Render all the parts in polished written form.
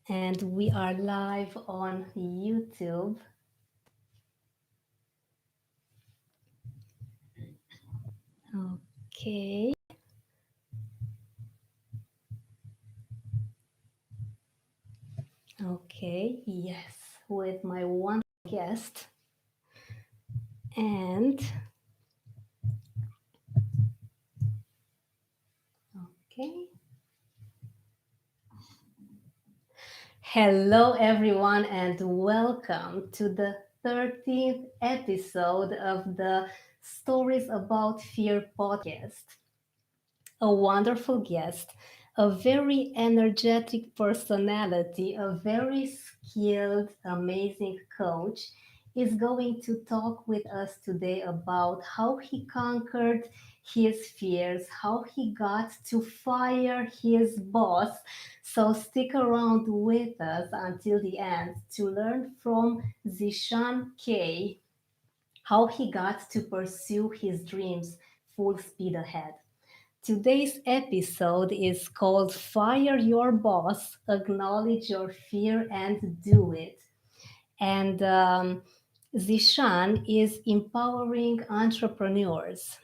And we are live on YouTube. Okay, okay, yes, with my one guest. And okay, hello everyone, and welcome to the 13th episode of the Stories About Fear podcast. A wonderful guest, a very energetic personality, a very skilled, amazing coach, is going to talk with us today about how he conquered his fears, how he got to fire his boss. So stick around with us until the end to learn from Zishan K how he got to pursue his dreams full speed ahead. Today's episode is called Fire Your Boss, Acknowledge Your Fear and Do It. And Zishan is empowering entrepreneurs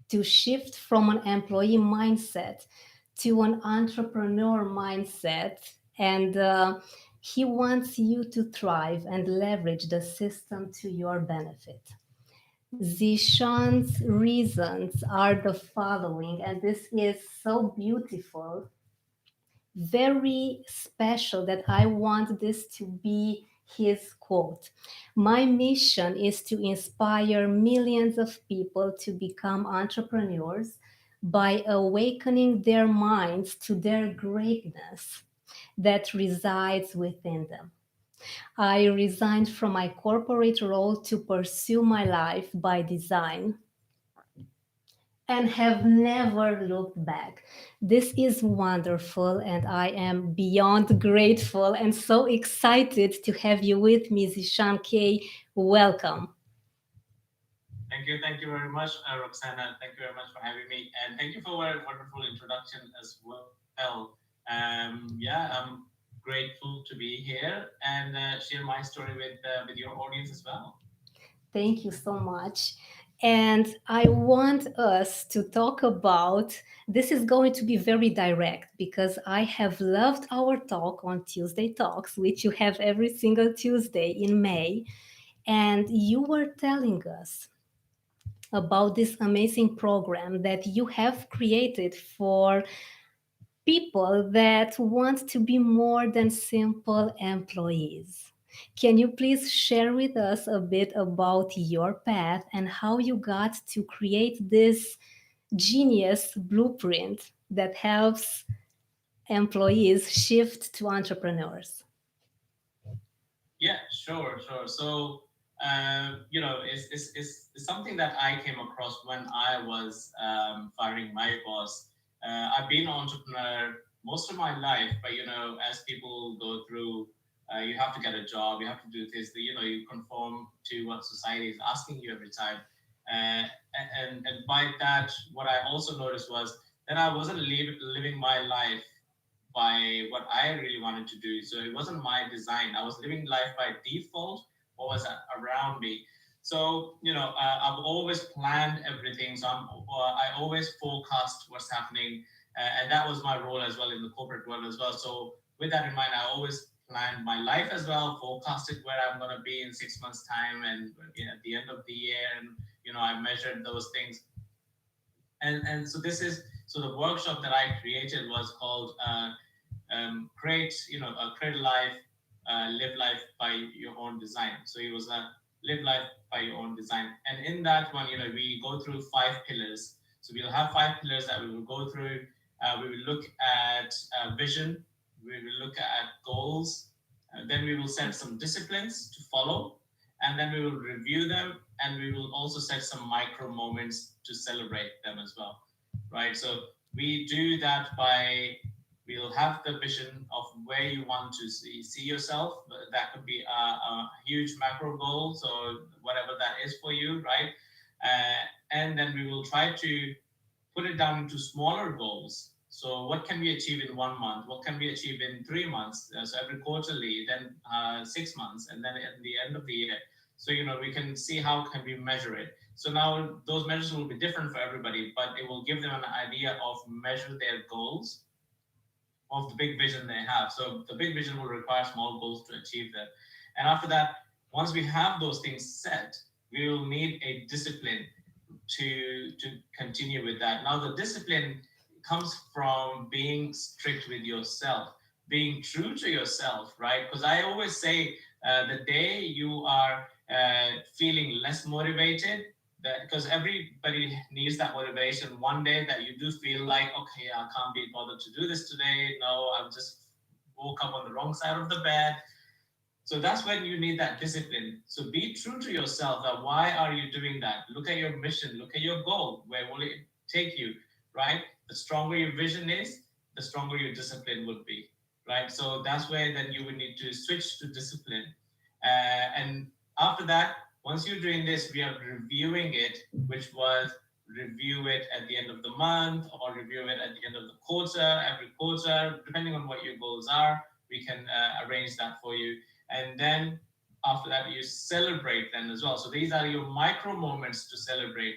to shift from an employee mindset to an entrepreneur mindset. And he wants you to thrive and leverage the system to your benefit. Zishan's reasons are the following, and this is so beautiful, very special that I want this to be his quote. My mission is to inspire millions of people to become entrepreneurs by awakening their minds to their greatness that resides within them. I resigned from my corporate role to pursue my life by design and have never looked back. This is wonderful, and I am beyond grateful and so excited to have you with me, Zishan K. Welcome. Thank you very much, Roxana. Thank you very much for having me, and thank you for a wonderful introduction as well. Yeah, I'm grateful to be here and share my story with your audience as well. Thank you so much. And I want us to talk about this is going to be very direct because I have loved our talk on Tuesday Talks, which you have every single Tuesday in May. And you were telling us about this amazing program that you have created for people that want to be more than simple employees. Can you please share with us a bit about your path and how you got to create this genius blueprint that helps employees shift to entrepreneurs? Yeah, sure. So, it's something that I came across when I was firing my boss. I've been an entrepreneur most of my life, but as people go through, you have to get a job, you have to do this. You conform to what society is asking you every time. And by that, what I also noticed was that I wasn't living my life by what I really wanted to do. So it wasn't my design. I was living life by default, what was around me. So, I've always planned everything. So I always forecast what's happening. And that was my role as well in the corporate world as well. So with that in mind, I always planned my life as well, forecasted where I'm going to be in 6 months time and at the end of the year. And, I measured those things. And so the workshop that I created was called create life, live life by your own design. So it was a live life by your own design. And in that one, we go through 5 pillars. So we'll have 5 pillars that we will go through. We will look at vision. We will look at goals. Then we will set some disciplines to follow, and then we will review them, and we will also set some micro moments to celebrate them as well, right? So we do that by we'll have the vision of where you want to see yourself. That could be a huge macro goal, so whatever that is for you, right? And then we will try to put it down into smaller goals. So what can we achieve in 1 month? What can we achieve in 3 months? So every quarterly, then 6 months, and then at the end of the year. So we can see how can we measure it. So now those measures will be different for everybody, but it will give them an idea of measure their goals of the big vision they have. So the big vision will require small goals to achieve that. And after that, once we have those things set, we will need a discipline to continue with that. Now the discipline comes from being strict with yourself, being true to yourself, right? Because I always say the day you are feeling less motivated, that because everybody needs that motivation one day that you do feel like, okay, I can't be bothered to do this today, no, I've just woke up on the wrong side of the bed. So that's when you need that discipline. So be true to yourself that why are you doing that? Look at your mission, look at your goal. Where will it take you? Right? The stronger your vision is, the stronger your discipline would be. Right? So that's where then you would need to switch to discipline. And after that, once you're doing this, we are reviewing it, which was review it at the end of the month or review it at the end of the quarter, every quarter, depending on what your goals are. We can arrange that for you, and then after that you celebrate them as well. So these are your micro moments to celebrate.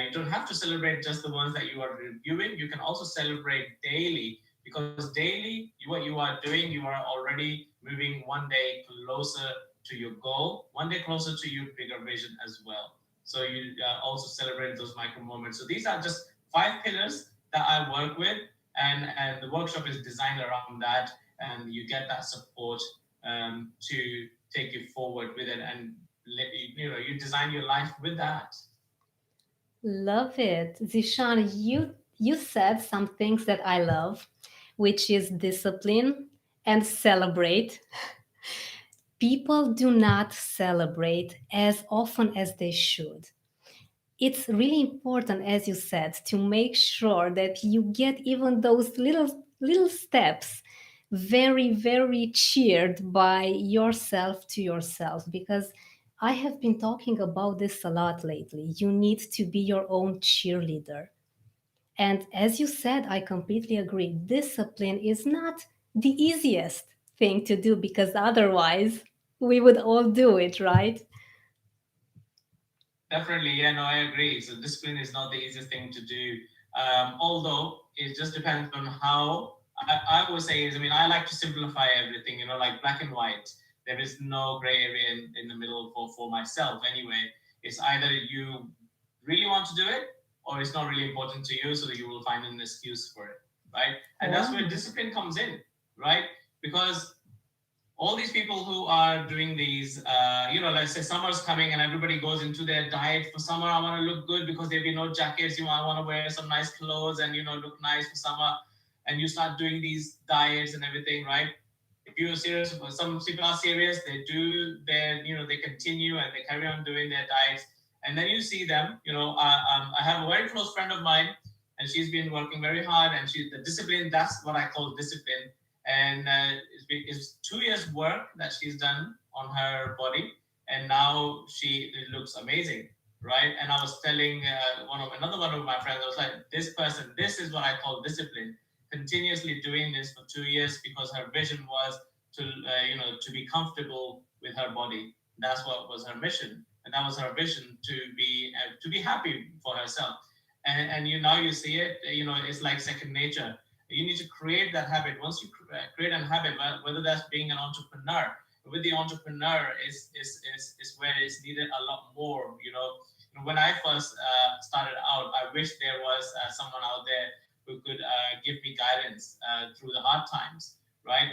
You don't have to celebrate just the ones that you are reviewing. You can also celebrate daily, because daily what you are doing, you are already moving one day closer to your goal, one day closer to your bigger vision as well. So you also celebrate those micro moments. So these are just 5 pillars that I work with, and the workshop is designed around that, and you get that support to take you forward with it, and you design your life with that. Love it. Zishan, you said some things that I love, which is discipline and celebrate. People do not celebrate as often as they should. It's really important, as you said, to make sure that you get even those little steps very cheered by yourself to yourself, because I have been talking about this a lot lately. You need to be your own cheerleader. And as you said, I completely agree. Discipline is not the easiest thing to do, because otherwise we would all do it, right? Definitely, yeah, no, I agree. So discipline is not the easiest thing to do. Although it just depends on how. I would say is, I mean, I like to simplify everything. Like black and white. There is no gray area in the middle for myself. Anyway, it's either you really want to do it, or it's not really important to you, so that you will find an excuse for it, right? And that's where Wow. discipline comes in, right? Because all these people who are doing these, let's say summer's coming and everybody goes into their diet for summer. I want to look good because there'll be no jackets. I want to wear some nice clothes and look nice for summer. And you start doing these diets and everything, right? If you're serious, some people are serious. They do their, they continue and they carry on doing their diets. And then you see them. I have a very close friend of mine, and she's been working very hard. And the discipline. That's what I call discipline. And it's 2 years work that she's done on her body, and now she it looks amazing, right? And I was telling another one of my friends, I was like, this person, this is what I call discipline, continuously doing this for 2 years, because her vision was to be comfortable with her body. That's what was her mission, and that was her vision, to be happy for herself. And you now you see it, it's like second nature. You need to create that habit. Once you create a habit, whether that's being an entrepreneur, with the entrepreneur is where it's needed a lot more. When I first started out, I wish there was someone out there who could give me guidance through the hard times, right?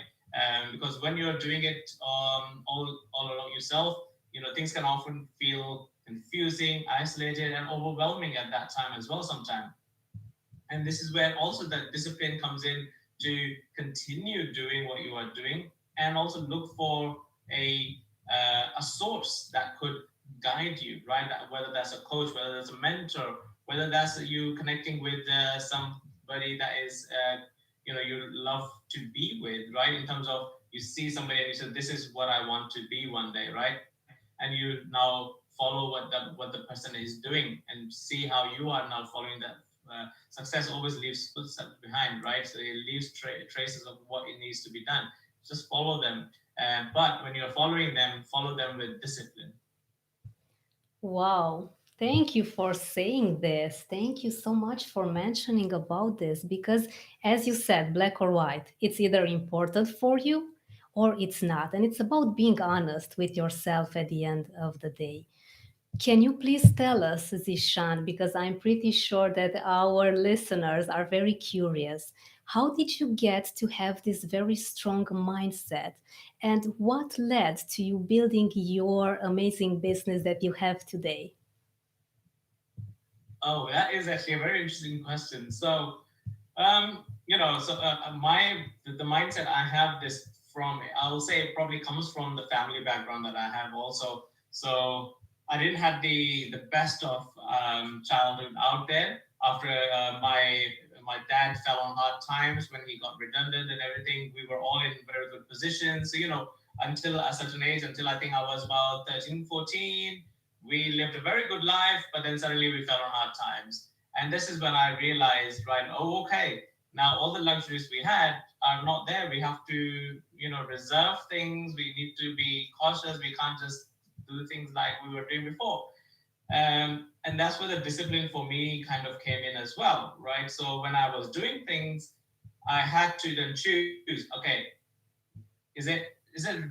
Because when you're doing it all along yourself, things can often feel confusing, isolated, and overwhelming at that time as well. Sometimes, and this is where also that discipline comes in, to continue doing what you are doing, and also look for a source that could guide you, right? Whether that's a coach, whether that's a mentor, whether that's you connecting with somebody that is you love to be with, right? In terms of, you see somebody and you say, this is what I want to be one day, right? And you now follow what the person is doing, and see how you are now following that success always leaves footsteps behind, right? So it leaves traces of what it needs to be done. Just follow them. But when you're following them, follow them with discipline. Wow. Thank you for saying this. Thank you so much for mentioning about this because, as you said, black or white, it's either important for you or it's not. And it's about being honest with yourself at the end of the day. Can you please tell us, Zishan, because I'm pretty sure that our listeners are very curious, how did you get to have this very strong mindset? And what led to you building your amazing business that you have today? Oh, that is actually a very interesting question. So, the mindset I have this from, I will say it probably comes from the family background that I have also. So I didn't have the best of childhood out there. After my dad fell on hard times when he got redundant and everything, we were all in very good positions. So until a certain age, until I think I was about 13, 14, we lived a very good life, but then suddenly we fell on hard times. And this is when I realized, right, oh, okay, now all the luxuries we had are not there. We have to, reserve things. We need to be cautious. We can't just do things like we were doing before. And that's where the discipline for me kind of came in as well, right? So when I was doing things, I had to then choose, okay, is it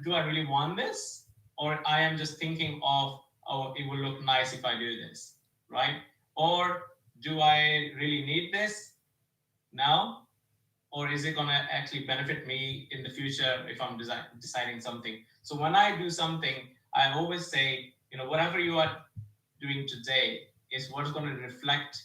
do I really want this? Or I am just thinking of, oh, it will look nice if I do this, right? Or do I really need this now? Or is it going to actually benefit me in the future if I'm deciding something? So when I do something, I always say, whatever you are doing today is what's going to reflect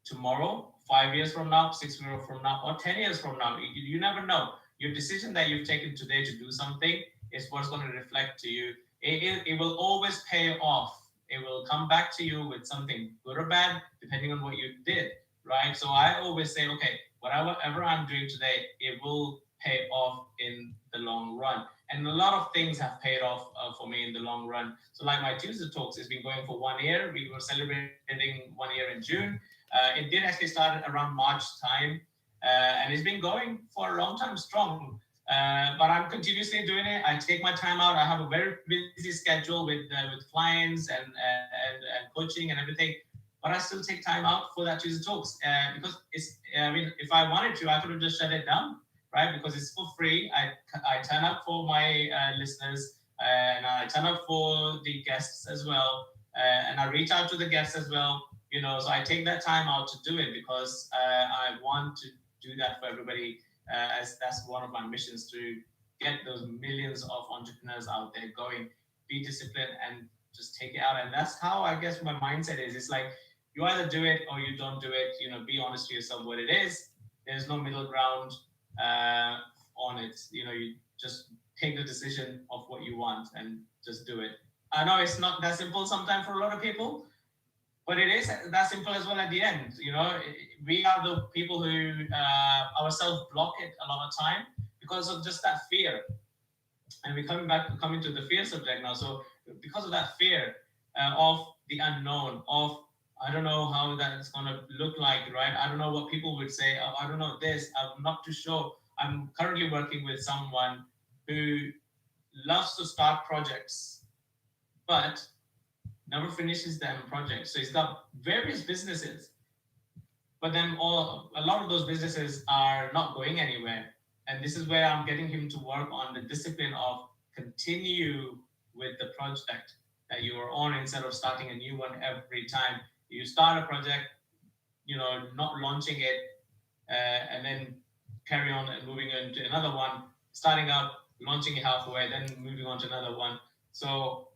tomorrow, 5 years from now, 6 years from now, or 10 years from now. You never know. Your decision that you've taken today to do something is what's going to reflect to you. It will always pay off. It will come back to you with something good or bad, depending on what you did, right? So I always say, okay, whatever I'm doing today, it will pay off in the long run. And a lot of things have paid off for me in the long run. So, like my Tuesday Talks, it's been going for 1 year. We were celebrating 1 year in June. It did actually start around March time, and it's been going for a long time strong. But I'm continuously doing it. I take my time out. I have a very busy schedule with clients and coaching and everything. But I still take time out for that Tuesday Talks because it's. I mean, if I wanted to, I could have just shut it down, right? Because it's for free. I turn up for my listeners and I turn up for the guests as well, and I reach out to the guests as well. So I take that time out to do it because I want to do that for everybody, as that's one of my missions to get those millions of entrepreneurs out there going. Be disciplined and just take it out, and that's how I guess my mindset is. It's like you either do it or you don't do it. Be honest to yourself what it is. There's no middle ground uh, on it. You just take the decision of what you want and just do it. I know it's not that simple sometimes for a lot of people, but it is that simple as well at the end. We are the people who ourselves block it a lot of time because of just that fear. And we're coming to the fear subject now. So because of that fear of the unknown, of I don't know how that's going to look like, right? I don't know what people would say. Oh, I don't know this. I'm not too sure. I'm currently working with someone who loves to start projects, but never finishes them projects. So he's got various businesses, but then a lot of those businesses are not going anywhere. And this is where I'm getting him to work on the discipline of continue with the project that you are on instead of starting a new one every time. You start a project, not launching it, and then carry on and moving into another one, starting up, launching it halfway, then moving on to another one. So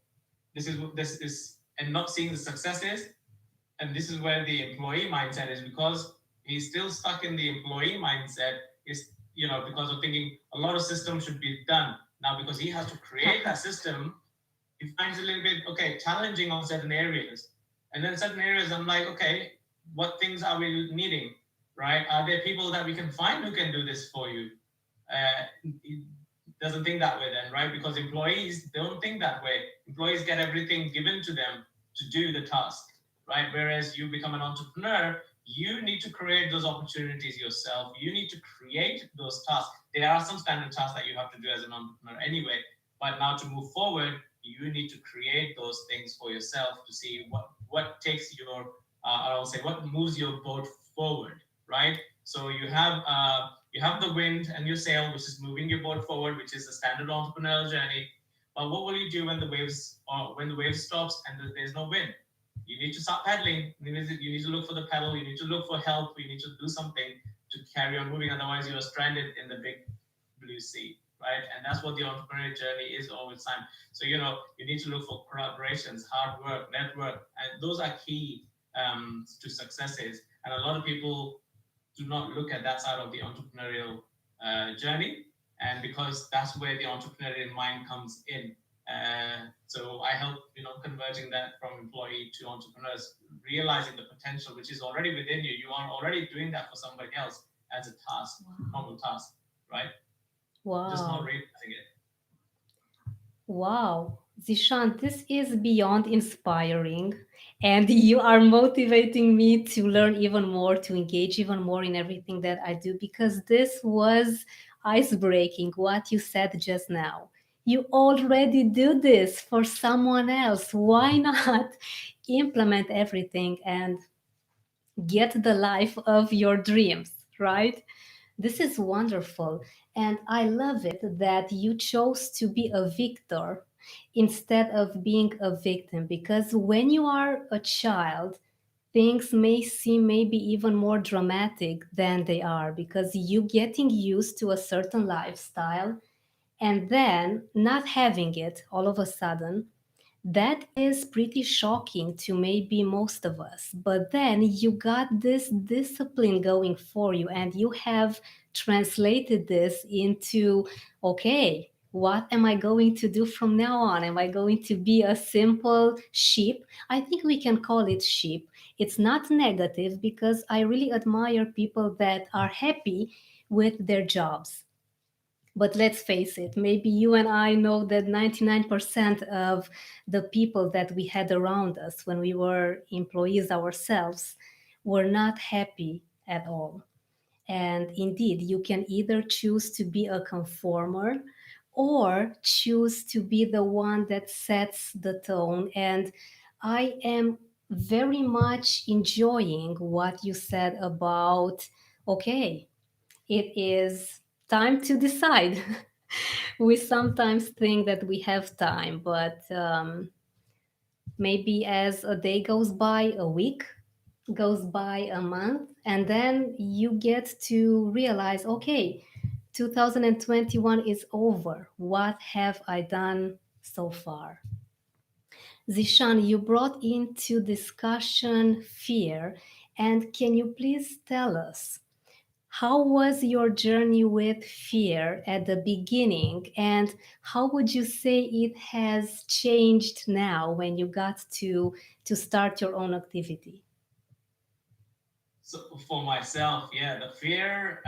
this is and not seeing the successes, and this is where the employee mindset is, because he's still stuck in the employee mindset. Is because of thinking a lot of systems should be done now, because he has to create that system. He finds it a little bit okay challenging on certain areas, and then certain areas I'm like, okay, what things are we needing, right? Are there people that we can find who can do this for you? He doesn't think that way then, right? Because employees don't think that way. Employees get everything given to them to do the task, right? Whereas you become an entrepreneur, You need to create those opportunities yourself. You need to create those tasks. There are some standard tasks that you have to do as an entrepreneur anyway, but now to move forward, you need to create those things for yourself to see what takes your I'll say what moves your boat forward, right? So you have the wind and your sail, which is moving your boat forward, which is the standard entrepreneurial journey. But what will you do when the waves or when the wave stops and there's no wind? You need to start paddling. You need to look for the pedal. You need to look for help. You need to do something to carry on moving. Otherwise, you are stranded in the big blue sea, right? And that's what the entrepreneurial journey is all the time. So, you need to look for collaborations, hard work, network, and those are key to successes. And a lot of people do not look at that side of the entrepreneurial journey, and because that's where the entrepreneurial mind comes in. So I help, converting that from employee to entrepreneurs, realizing the potential which is already within you. You are already doing that for somebody else as a task, normal task, right? Just not Wow. realizing it. Wow, Zishan, this is beyond inspiring, and you are motivating me to learn even more, to engage even more in everything that I do, because this was ice breaking what you said just now. You already do this for someone else. Why not implement everything and get the life of your dreams, right? This is wonderful. And I love it that you chose to be a victor instead of being a victim. Because when you are a child, things may seem maybe even more dramatic than they are, because you getting used to a certain lifestyle and then not having it all of a sudden, that is pretty shocking to maybe most of us. But then you got this discipline going for you, and you have translated this into, okay, what am I going to do from now on? Am I going to be a simple sheep? I think we can call it sheep. It's not negative, because I really admire people that are happy with their jobs. But let's face it, maybe you and I know that 99% of the people that we had around us when we were employees ourselves were not happy at all. And indeed, you can either choose to be a conformer or choose to be the one that sets the tone. And I am very much enjoying what you said about, okay, it is time to decide. We sometimes think that we have time, but maybe as a day goes by, a week goes by, a month, and then you get to realize, okay, 2021 is over. What have I done so far? Zishan, you brought into discussion fear, and can you please tell us, how was your journey with fear at the beginning, and how would you say it has changed now when you got to start your own activity? So for myself, yeah, the fear,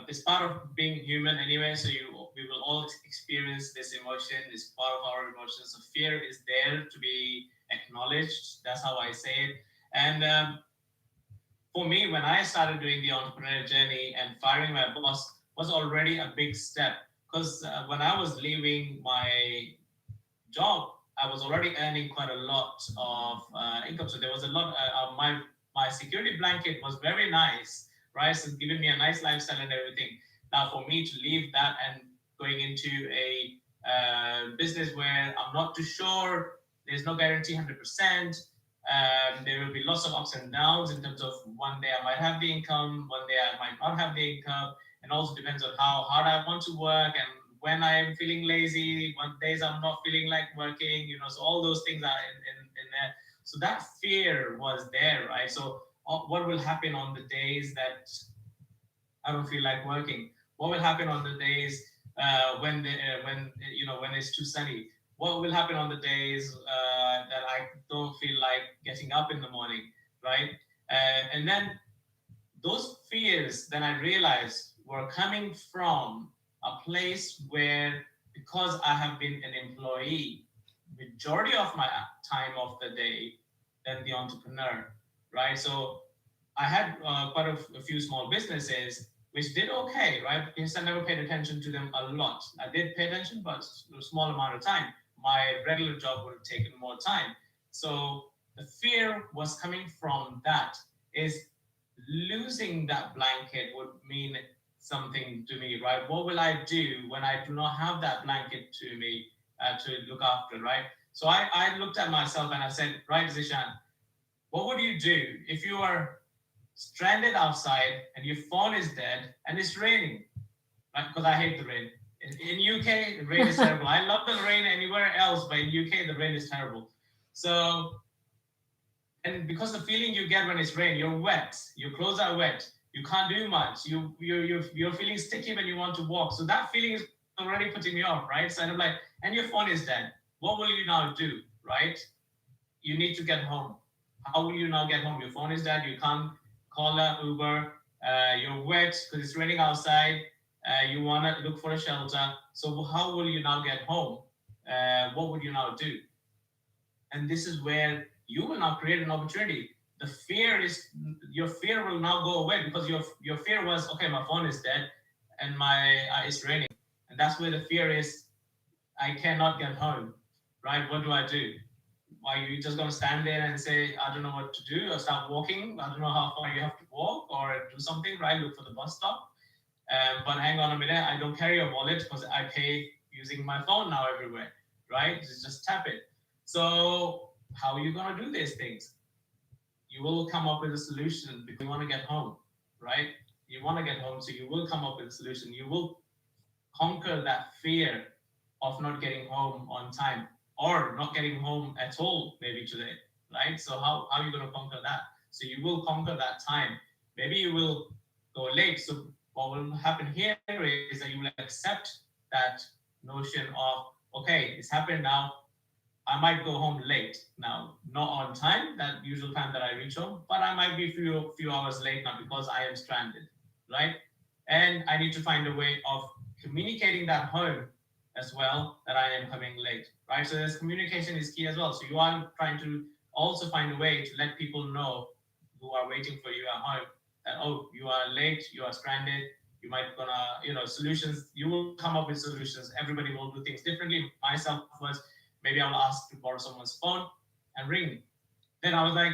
is part of being human anyway. So we will all experience this emotion. It's part of our emotions. So fear is there to be acknowledged. That's how I say it. And for me, when I started doing the entrepreneurial journey, and firing my boss was already a big step, because when I was leaving my job, I was already earning quite a lot of income. So there was a lot. My security blanket was very nice, right? So giving me a nice lifestyle and everything. Now for me to leave that and going into a business where I'm not too sure, there's no guarantee 100%. There will be lots of ups and downs in terms of one day I might have the income, one day I might not have the income, and also depends on how hard I want to work and when I am feeling lazy, one days I'm not feeling like working, so all those things are in there. So that fear was there, right? So what will happen on the days that I don't feel like working? What will happen on the days when it's too sunny? What will happen on the days that I don't feel like getting up in the morning, right? And then those fears, then I realized, were coming from a place where, because I have been an employee majority of my time of the day than the entrepreneur, right? So I had quite a few small businesses which did okay, right? Because I never paid attention to them a lot. I did pay attention, but a small amount of time. My regular job would have taken more time. So the fear was coming from that. Is losing that blanket would mean something to me, right? What will I do when I do not have that blanket to me to look after, right? So I looked at myself and I said, right, Zishan, what would you do if you are stranded outside and your phone is dead and it's raining? Right? Because I hate the rain. In UK, the rain is terrible. I love the rain anywhere else, but in UK, the rain is terrible. So, and because the feeling you get when it's rain, you're wet, your clothes are wet, you can't do much, you're feeling sticky when you want to walk. So that feeling is already putting me off, right? So I'm like, and your phone is dead. What will you now do, right? You need to get home. How will you now get home? Your phone is dead. You can't call an Uber. You're wet because it's raining outside. You want to look for a shelter. So how will you now get home? What would you now do? And this is where you will now create an opportunity. The fear is your fear will now go away because your fear was okay. My phone is dead, and my it's raining, and that's where the fear is. I cannot get home, right? What do I do? Why are you just gonna stand there and say, I don't know what to do, or start walking? I don't know how far you have to walk, or do something, right? Look for the bus stop. But hang on a minute, I don't carry a wallet because I pay using my phone now everywhere, right? Just tap it. So how are you gonna do these things? You will come up with a solution because you want to get home, right? You want to get home, so you will come up with a solution. You will conquer that fear of not getting home on time or not getting home at all maybe today, right? So how are you going to conquer that? So you will conquer that time. Maybe you will go late. So what will happen here is that you will accept that notion of, okay, it's happened now, I might go home late now, not on time, that usual time that I reach home, but I might be few hours late now because I am stranded, right? And I need to find a way of communicating that home as well that I am coming late, right? So this communication is key as well. So you are trying to also find a way to let people know who are waiting for you at home that, oh, you are late, you are stranded, you might gonna, solutions, you will come up with solutions. Everybody will do things differently. Myself was, maybe I'll ask to borrow someone's phone and ring. Then I was like,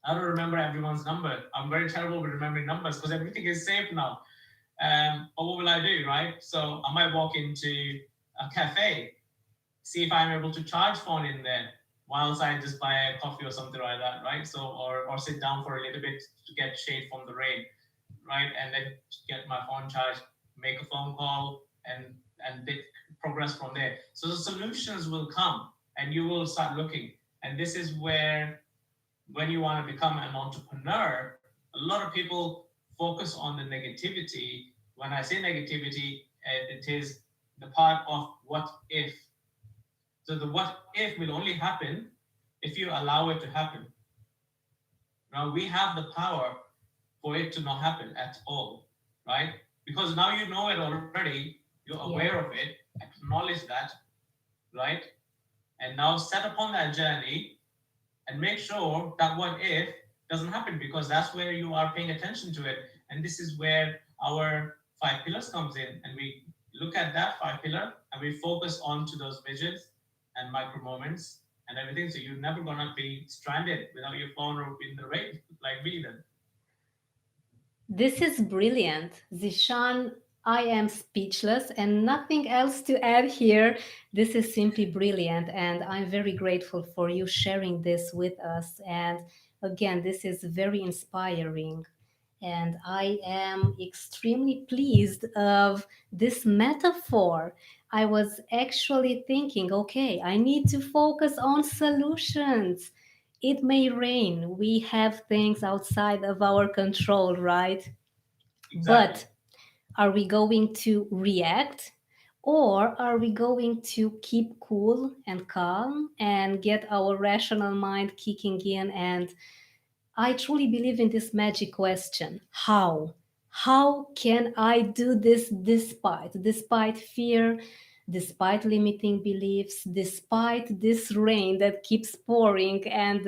I don't remember everyone's number. I'm very terrible with remembering numbers because everything is saved now. But what will I do, right? So I might walk into a cafe, see if I'm able to charge phone in there whilst I just buy a coffee or something like that, right? So or sit down for a little bit to get shade from the rain, right? And then get my phone charged, make a phone call, and progress from there. So the solutions will come, and you will start looking. And this is where, when you want to become an entrepreneur, a lot of people focus on the negativity. When I say negativity, it is the part of what if. So the what if will only happen if you allow it to happen. Now we have the power for it to not happen at all, right? Because now you know it already, you're aware Yeah. of it, acknowledge that, right? And now set upon that journey and make sure that what if doesn't happen, because that's where you are paying attention to it. And this is where our five pillars comes in, and we look at that five pillar and we focus on to those visions and micro moments and everything, so you're never gonna be stranded without your phone or in the rain like me then. This is brilliant. Zishan, I am speechless and nothing else to add here. This is simply brilliant, and I'm very grateful for you sharing this with us. And again, this is very inspiring. And I am extremely pleased of this metaphor. I was actually thinking, okay, I need to focus on solutions. It may rain. We have things outside of our control, right? Exactly. But are we going to react, or are we going to keep cool and calm and get our rational mind kicking in? And I truly believe in this magic question: how? How can I do this despite fear, despite limiting beliefs, despite this rain that keeps pouring and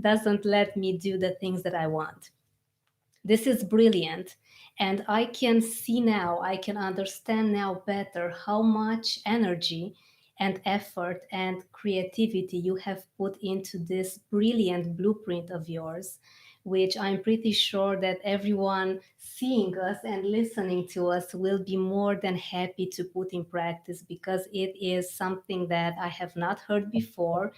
doesn't let me do the things that I want? This is brilliant. And I can see now, I can understand now better how much energy and effort and creativity you have put into this brilliant blueprint of yours, which I'm pretty sure that everyone seeing us and listening to us will be more than happy to put in practice, because it is something that I have not heard before.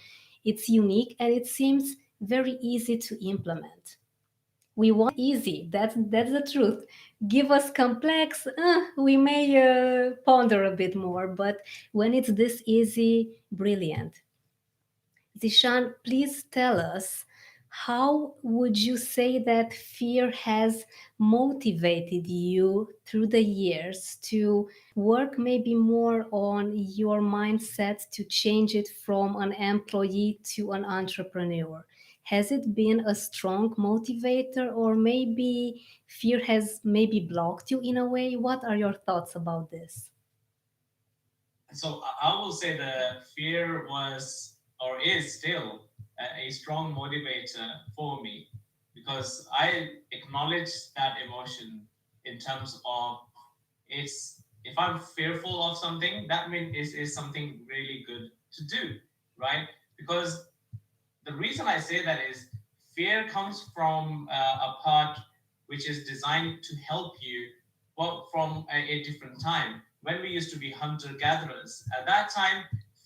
It's unique and it seems very easy to implement. We want easy. That's the truth. Give us complex, we may ponder a bit more. But when it's this easy, brilliant. Zishan, please tell us, how would you say that fear has motivated you through the years to work maybe more on your mindset to change it from an employee to an entrepreneur? Has it been a strong motivator, or maybe fear has maybe blocked you in a way? What are your thoughts about this? So I will say the fear was or is still a strong motivator for me, because I acknowledge that emotion in terms of, it's, if I'm fearful of something, that means is something really good to do, right? Because the reason I say that is, fear comes from a part which is designed to help you, well, from a different time when we used to be hunter gatherers. At that time,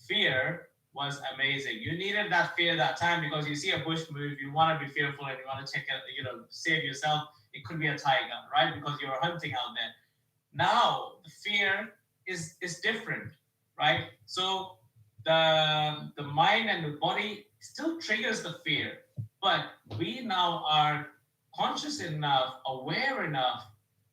fear was amazing. You needed that fear that time because you see a bush move, you want to be fearful and you want to check it, save yourself. It could be a tiger, right? Because you're hunting out there. Now the fear is different, right? So the mind and the body still triggers the fear, but we now are conscious enough, aware enough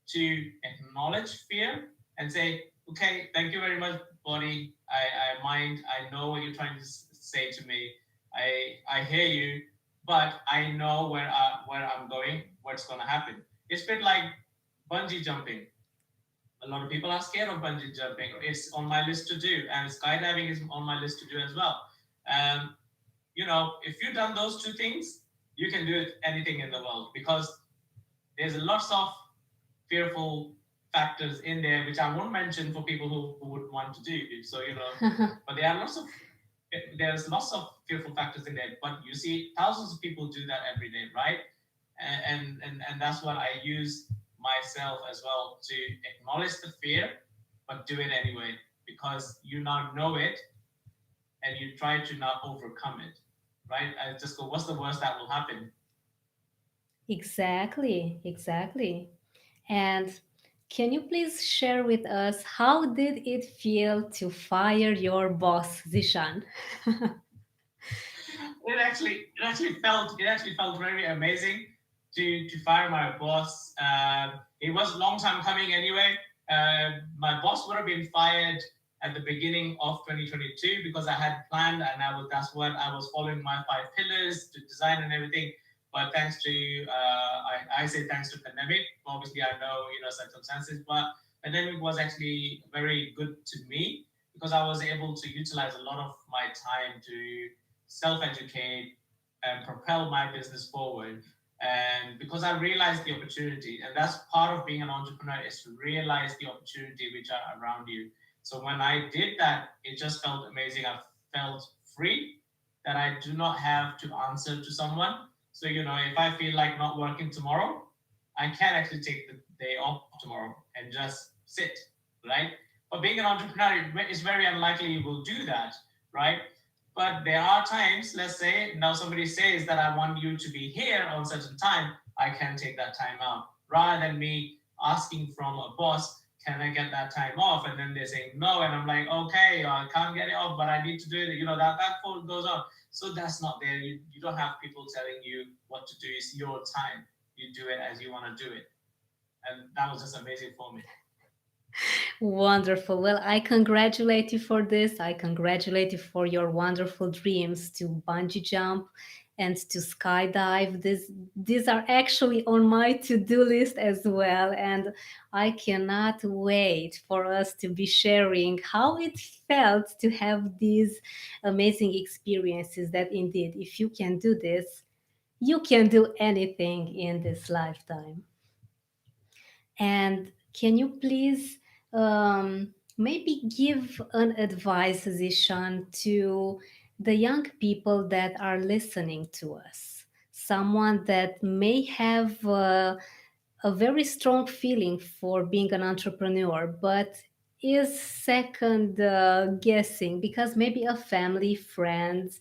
to acknowledge fear and say, okay, thank you very much, body. I mind. I know what you're trying to say to me. I hear you, but I know where I'm going, what's going to happen. It's a bit like bungee jumping. A lot of people are scared of bungee jumping. It's on my list to do, and skydiving is on my list to do as well. Um, if you've done those two things, you can do it anything in the world, because there's lots of fearful factors in there, which I won't mention for people who would want to do. So but there's lots of fearful factors in there. But you see, thousands of people do that every day, right? And that's what I use myself as well, to acknowledge the fear, but do it anyway, because you now know it and you try to now overcome it, right? I just go, what's the worst that will happen? Exactly, exactly. And can you please share with us, how did it feel to fire your boss, Zishan? It actually felt very amazing to fire my boss. It was a long time coming anyway. My boss would have been fired at the beginning of 2022 because I had planned, and that's what I was following, my five pillars to design and everything. But thanks to I say thanks to pandemic. Obviously, I know circumstances, but pandemic was actually very good to me because I was able to utilize a lot of my time to self-educate and propel my business forward. And because I realized the opportunity, and that's part of being an entrepreneur, is to realize the opportunity which are around you. So when I did that, it just felt amazing. I felt free, that I do not have to answer to someone. So if I feel like not working tomorrow, I can actually take the day off tomorrow and just sit, right? But being an entrepreneur, it's very unlikely you will do that, right? But there are times, let's say now somebody says that I want you to be here on certain time, I can take that time out. Rather than me asking from a boss, can I get that time off? And then they're saying no, and I'm like, okay, I can't get it off, but I need to do it. That quote goes on. So that's not there. You don't have people telling you what to do. It's your time. You do it as you want to do it. And that was just amazing for me. Wonderful. Well, I congratulate you for this. I congratulate you for your wonderful dreams to bungee jump and to skydive. These are actually on my to-do list as well, and I cannot wait for us to be sharing how it felt to have these amazing experiences. That indeed, if you can do this, you can do anything in this lifetime. And can you please maybe give an advice, Zishan, to the young people that are listening to us? Someone that may have a very strong feeling for being an entrepreneur, but is second guessing because maybe a family, friends,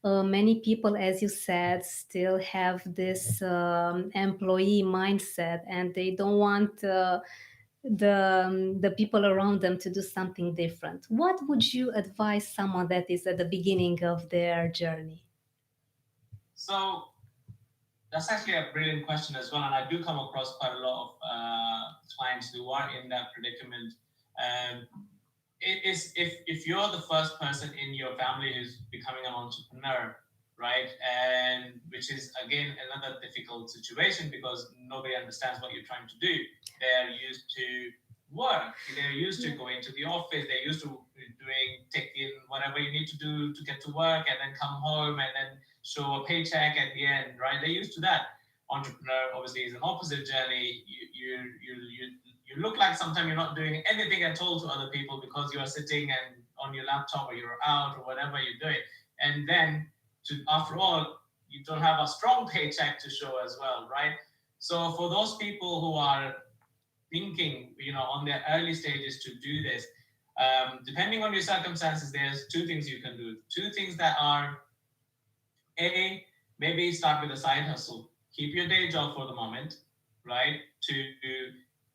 many people, as you said, still have this employee mindset, and they don't want the people around them to do something different. What would you advise someone that is at the beginning of their journey? So that's actually a brilliant question as well, and I do come across quite a lot of clients who are in that predicament. Um, it is if you're the first person in your family who's becoming an entrepreneur, right, and which is again another difficult situation because nobody understands what you're trying to do. They're used to work, they're used to Yeah. going to the office, they're used to doing taking whatever you need to do to get to work and then come home and then show a paycheck at the end, right? They're used to that. Entrepreneur obviously is an opposite journey. You look like sometimes you're not doing anything at all to other people because you are sitting and on your laptop or you're out or whatever you're doing. And then to after all, you don't have a strong paycheck to show as well, right? So for those people who are thinking, on their early stages to do this, depending on your circumstances, there's two things you can do. Two things that are a, maybe start with a side hustle. Keep your day job for the moment, right? To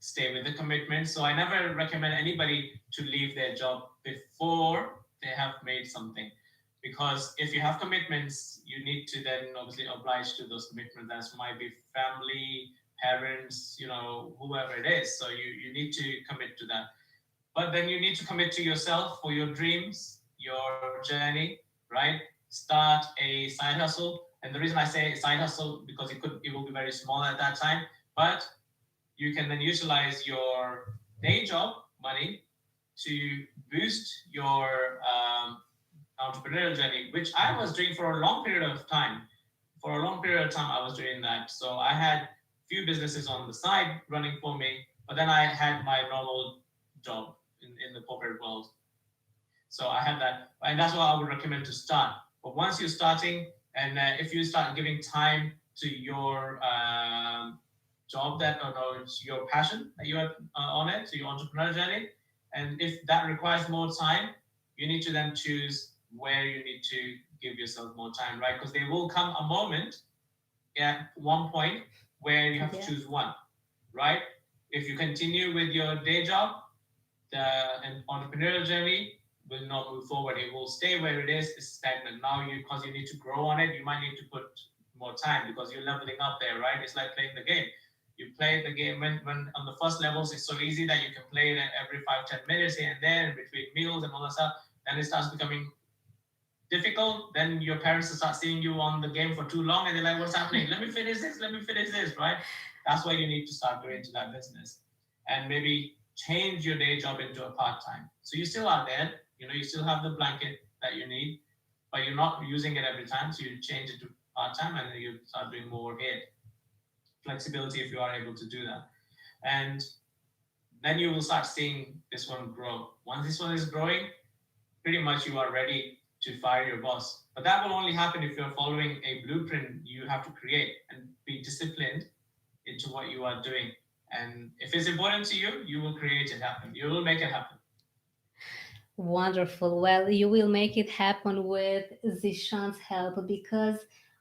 stay with the commitment. So I never recommend anybody to leave their job before they have made something. Because if you have commitments, you need to then obviously oblige to those commitments. That might be family, parents, whoever it is. So you need to commit to that. But then you need to commit to yourself for your dreams, your journey, right? Start a side hustle. And the reason I say side hustle because it will be very small at that time, but you can then utilize your day job money to boost your entrepreneurial journey, which I was doing for a long period of time. For a long period of time, I was doing that. So I had few businesses on the side running for me, but then I had my normal job in the corporate world. So I had that, and that's what I would recommend to start. But once you're starting, and if you start giving time to your job that or no, it's your passion that you are on it, so your entrepreneur journey, and if that requires more time, you need to then choose where you need to give yourself more time, right? Because there will come a moment at one point where you have to Yeah. choose one, right? If you continue with your day job, the entrepreneurial journey will not move forward. It will stay where it is. It's stagnant. Now because you need to grow on it, you might need to put more time because you're leveling up there, right? It's like playing the game. You play the game when on the first levels, it's so easy that you can play it every 5-10 minutes here and there in between meals and all that stuff. Then it starts becoming difficult. Then your parents start seeing you on the game for too long and they're like, what's happening? Let me finish this, right? That's why you need to start going to that business and maybe change your day job into a part-time. So you still are there, you still have the blanket that you need, but you're not using it every time. So you change it to part-time and then you start doing more here. Flexibility if you are able to do that. And then you will start seeing this one grow. Once this one is growing, pretty much you are ready to fire your boss. But that will only happen if you're following a blueprint you have to create and be disciplined into what you are doing. And if it's important to you, you will create it happen. You will make it happen. Wonderful. Well, you will make it happen with Zishan's help because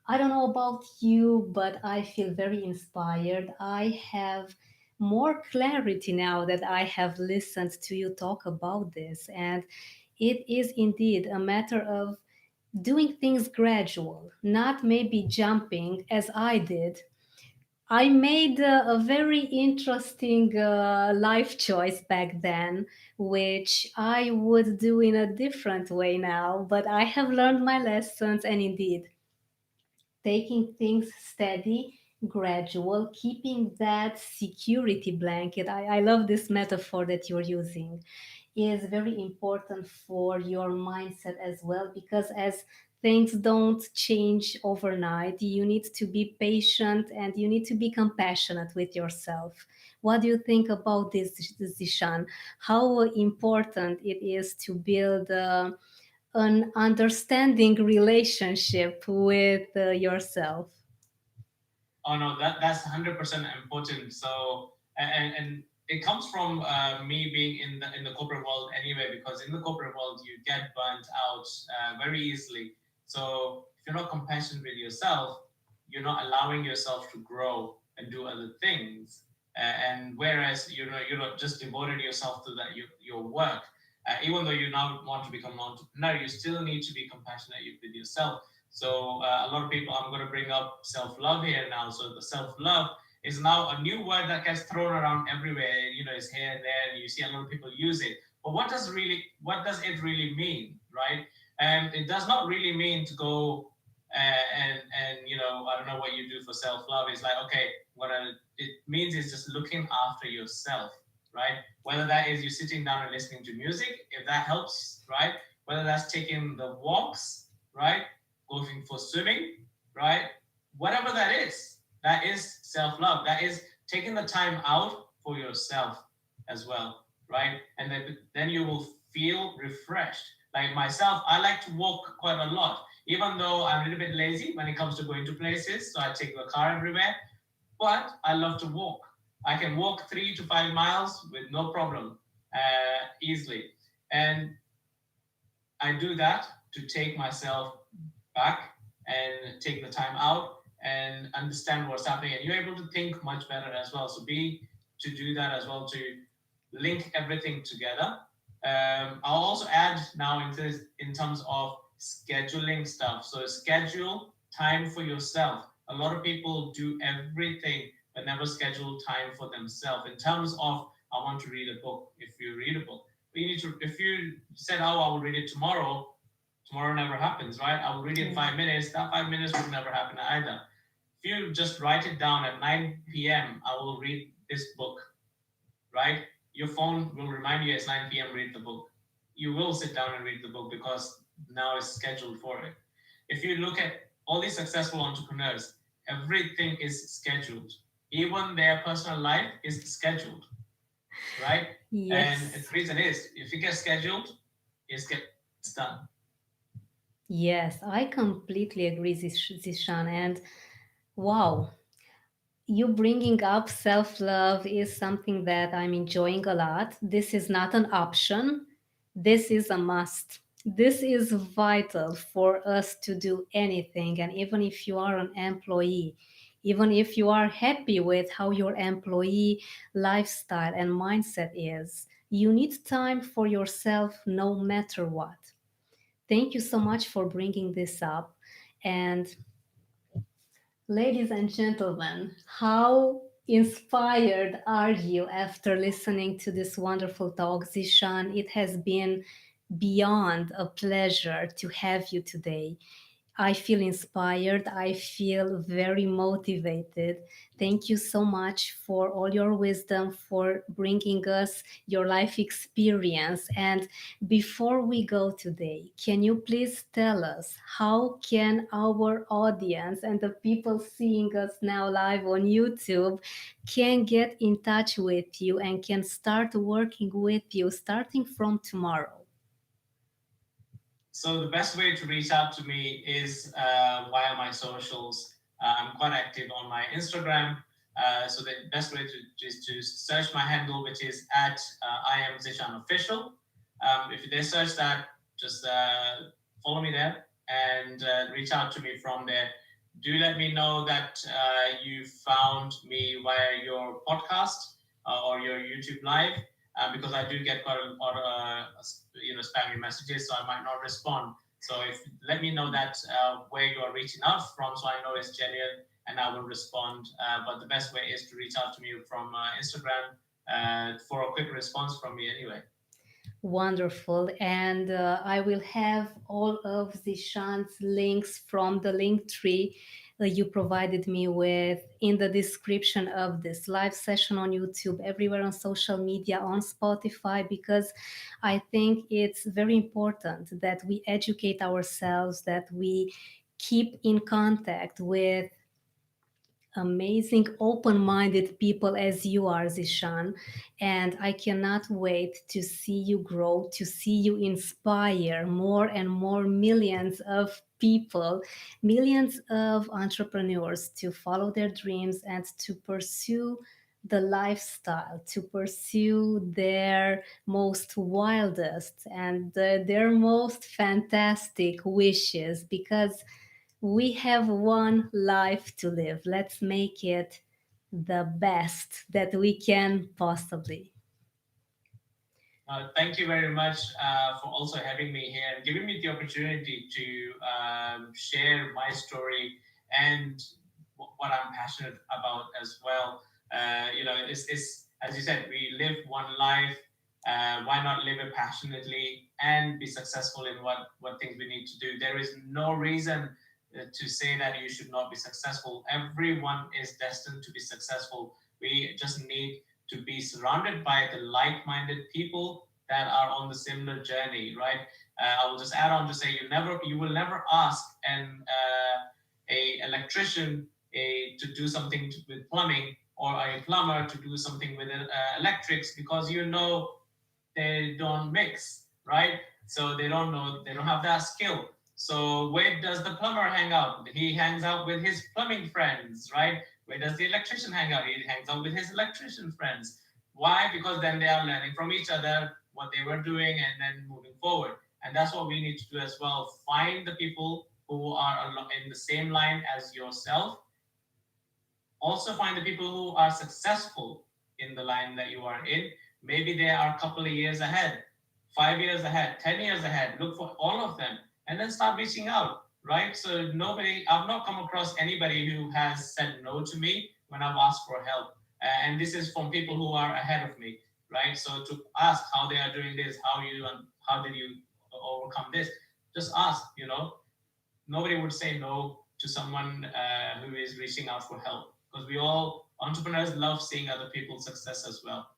I don't know about you, but I feel very inspired. I have more clarity now that I have listened to you talk about this. And it is indeed a matter of doing things gradual, not maybe jumping as I did. I made a very interesting life choice back then, which I would do in a different way now. But I have learned my lessons, and indeed, taking things steady, gradual, keeping that security blanket. I love this metaphor that you're using is very important for your mindset as well because as things don't change overnight, you need to be patient and you need to be compassionate with yourself. What do you think about this, Zishan? How important it is to build an understanding relationship with yourself? Oh no, that's 100% important. So and it comes from me being in the corporate world anyway, because in the corporate world you get burnt out very easily. So if you're not compassionate with yourself, you're not allowing yourself to grow and do other things. And whereas you're not just devoted yourself to that your work, even though you now want to become an entrepreneur, you still need to be compassionate with yourself. So a lot of people, I'm going to bring up self-love here now. So the self-love is now a new word that gets thrown around everywhere. It's here and there, and you see a lot of people use it. But what does it really mean, right? And it does not really mean to go and I don't know what you do for self-love. It's like, okay, it means is just looking after yourself, right? Whether that is you sitting down and listening to music, if that helps, right? Whether that's taking the walks, right? Going for swimming, right? Whatever that is self love. That is taking the time out for yourself as well, right? And then you will feel refreshed. Like myself, I like to walk quite a lot, even though I'm a little bit lazy when it comes to going to places. So I take the car everywhere, but I love to walk. I can walk 3 to 5 miles with no problem, easily. And I do that to take myself back and take the time out and understand what's happening. And you're able to think much better as well. So be to do that as well to link everything together. I'll also add now in terms of scheduling stuff. So schedule time for yourself. A lot of people do everything but never schedule time for themselves. In terms of I want to read a book. If you read a book, but you need to. If you said, "Oh, I will read it tomorrow," tomorrow never happens, right? I will read it in Yeah. 5 minutes. That 5 minutes will never happen either. If you just write it down at 9 p.m., I will read this book, right? Your phone will remind you it's 9 p.m., read the book. You will sit down and read the book because now it's scheduled for it. If you look at all these successful entrepreneurs, everything is scheduled. Even their personal life is scheduled, right? And the Yes. reason is if it gets scheduled, it's done. Yes, I completely agree, Zishan. And wow, you bringing up self love is something that I'm enjoying a lot. This is not an option, this is a must. This is vital for us to do anything. And even if you are an employee, even if you are happy with how your employee lifestyle and mindset is, you need time for yourself no matter what. Thank you so much for bringing this up. And ladies and gentlemen, how inspired are you after listening to this wonderful talk, Zishan? It has been beyond a pleasure to have you today. I feel inspired. I feel very motivated. Thank you so much for all your wisdom, for bringing us your life experience. And before we go today, can you please tell us how can our audience and the people seeing us now live on YouTube can get in touch with you and can start working with you starting from tomorrow? So the best way to reach out to me is via my socials. I'm quite active on my Instagram. So the best way is to search my handle, which is at I am Zishan Official. If they search that, just follow me there and reach out to me from there. Do let me know that you found me via your podcast or your YouTube live, because I do get quite a lot of spammy messages, so I might not respond. So if let me know that where you are reaching out from, so I know it's genuine, and I will respond. But the best way is to reach out to me from Instagram for a quick response from me anyway. Wonderful. And I will have all of Zishan's links from the link tree that you provided me with in the description of this live session on YouTube, everywhere on social media, on Spotify, because I think it's very important that we educate ourselves, that we keep in contact with amazing, open minded people as you are, Zishan. And I cannot wait to see you grow, to see you inspire more and more millions of people, millions of entrepreneurs to follow their dreams and to pursue the lifestyle, to pursue their most wildest and their most fantastic wishes, because we have one life to live. Let's make it the best that we can possibly. Thank you very much for also having me here and giving me the opportunity to share my story and what I'm passionate about as well. It's as you said, we live one life. Why not live it passionately and be successful in what things we need to do? There is no reason to say that you should not be successful. Everyone is destined to be successful. We just need to be surrounded by the like-minded people that are on the similar journey, right? I will just add on to say you will never ask a electrician to do something with plumbing or a plumber to do something with electrics because you know they don't mix, right? So they don't know, they don't have that skill. So where does the plumber hang out? He hangs out with his plumbing friends, right? Where does the electrician hang out? He hangs out with his electrician friends. Why? Because then they are learning from each other what they were doing and then moving forward. And that's what we need to do as well. Find the people who are in the same line as yourself. Also find the people who are successful in the line that you are in. Maybe they are a couple of years ahead, 5 years ahead, 10 years ahead. Look for all of them and then start reaching out, right? So I've not come across anybody who has said no to me when I've asked for help. And this is from people who are ahead of me, right? So to ask how they are doing this, how did you overcome this? Just ask, nobody would say no to someone who is reaching out for help because we all entrepreneurs love seeing other people's success as well.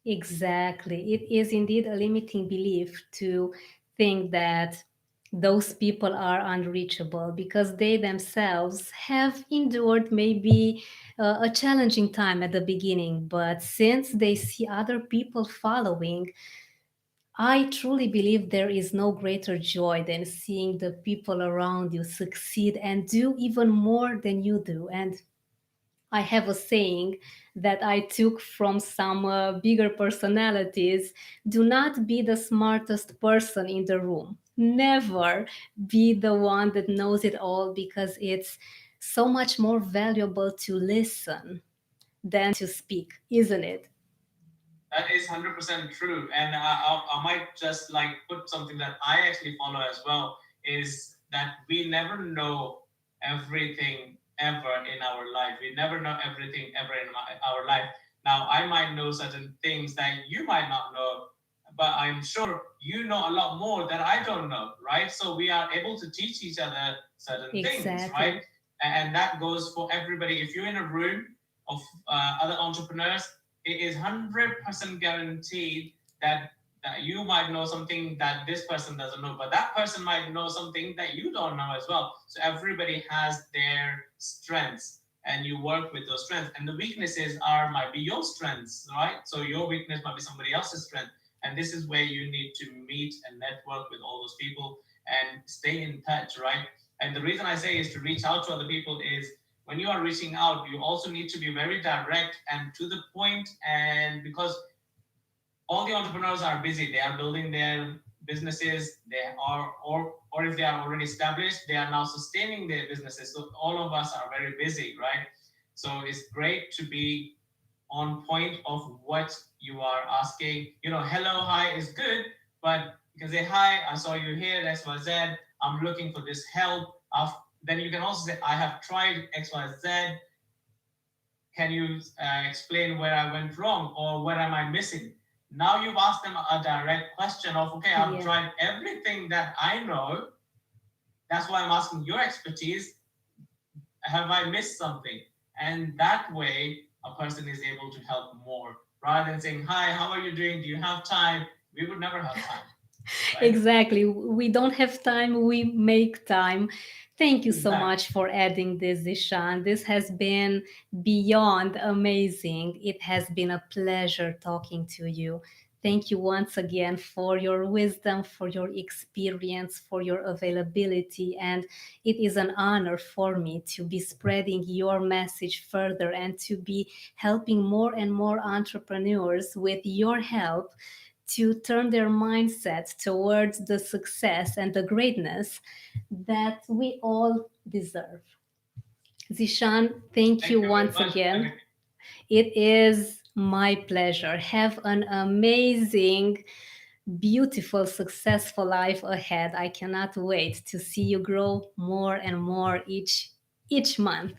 Exactly. It is indeed a limiting belief to think that those people are unreachable because they themselves have endured maybe a challenging time at the beginning. But since they see other people following, I truly believe there is no greater joy than seeing the people around you succeed and do even more than you do. And I have a saying that I took from some bigger personalities: do not be the smartest person in the room. Never be the one that knows it all, because it's so much more valuable to listen than to speak, isn't it? That is 100% true. And I might just like put something that I actually follow as well is that we never know everything ever in our life. We never know everything ever in our life. Now, I might know certain things that you might not know, but I'm sure you know a lot more that I don't know, right? So we are able to teach each other certain things, right? Exactly. And that goes for everybody. If you're in a room of other entrepreneurs, it is 100% guaranteed that you might know something that this person doesn't know, but that person might know something that you don't know as well. So everybody has their strengths and you work with those strengths, and the weaknesses are might be your strengths, right? So your weakness might be somebody else's strength, and this is where you need to meet and network with all those people and stay in touch, right? And the reason I say is to reach out to other people is when you are reaching out, you also need to be very direct and to the point. And because all the entrepreneurs are busy, they are building their businesses, they are, or if they are already established, they are now sustaining their businesses. So all of us are very busy, right? So it's great to be on point of what you are asking. Hello, hi is good, but you can say, hi, I saw you here, XYZ, I'm looking for this help. Then you can also say, I have tried XYZ. Can you explain where I went wrong or what am I missing? Now you've asked them a direct question of, okay, I've Yeah. tried everything that I know. That's why I'm asking your expertise. Have I missed something? And that way, a person is able to help more rather than saying, hi, how are you doing? Do you have time? We would never have time. right? Exactly. We don't have time, we make time. Thank you so Exactly. much for adding this, Zishan. This has been beyond amazing. It has been a pleasure talking to you. Thank you once again for your wisdom, for your experience, for your availability. And it is an honor for me to be spreading your message further and to be helping more and more entrepreneurs with your help to turn their mindset towards the success and the greatness that we all deserve. Zishan, thank Thank you you very once much for having again. me. It is my pleasure. Have an amazing, beautiful, successful life ahead. I cannot wait to see you grow more and more each month.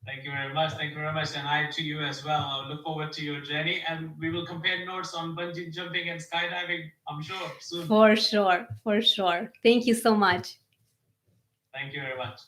Thank you very much. Thank you very much. And I to you as well. I look forward to your journey, and we will compare notes on bungee jumping and skydiving, I'm sure, soon. For sure, for sure. Thank you so much. Thank you very much.